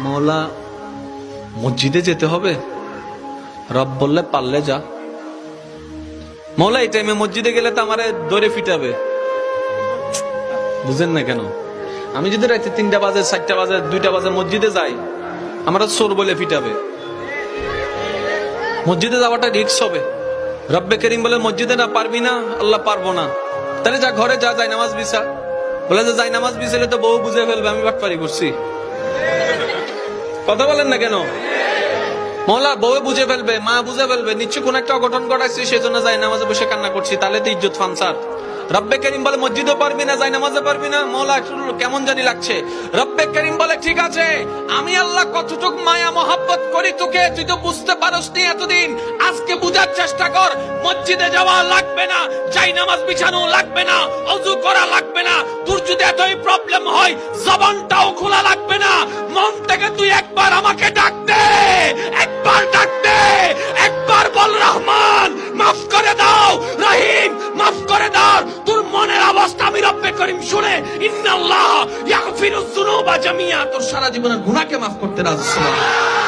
মওলা মসজিদে যেতে হবে? রব বললে পারলে যা। মওলা এই টাইমে মসজিদে গেলে তো আমারে দৌড়ে ফিটাবে। বুঝেন না কেন? আমি যদি রাতে 3টা বাজে 4টা বাজে 2টা বাজে মসজিদে যাই, আমরা চোর বলে ফিটাবে। মসজিদে যাওয়াটা রিস্ক হবে। রব্বে করিম বলে মসজিদে না পারবি না, আল্লাহ পারবো না, তাহলে যা ঘরে যা, যাই নামাজ বিছা। বলে যে যাই নামাজ বিছালে তো বউ বুঝে ফেলবে আমি বাটপারি করছি। কথা বলেন না কেন? মওলা বউ বুঝে ফেলবে, মা বুঝে ফেলবে, নিশ্চয় কোন একটা অঘটন ঘটাইছি, সেজন্য যাই নামাজে বসে কান্না করছি, তাহলে তো ইজ্জত ফানসার। রব্বে করিম বলে মসজিদও পারবি না, যাই নামাজে পারবি না। মওলা কেমন জানি লাগছে। রব্বে করিম বলে ঠিক আছে, আমি আল্লাহ কতটুক মায়া মহব্বত করি তোকে তুই তো বুঝতে পারস নি এতদিন, আজকে বুঝার চেষ্টা কর। মসজিদে যাওয়া লাগবে না, যাই নামাজ বিছানো লাগবে না, ওযু করা লাগবে না, তোর যদি এতই প্রবলেম হয় জবানটাও খোলা লাগবে না, মন থেকে তুই একবার আমাকে ডাক দে, একবার ডাক দে, একবার বল রহমান মাফ করে দাও, রহিম মাফ করে দাও। তোর মনের অবস্থা আমি রব্বে করিম শুনে, ইন্নাল্লাহ ইয়াগফিরুয যুনুবা জামিয়া, তোর সারা জীবনের গুনাহকে মাফ করতে রাজি। সুবহানাল্লাহ।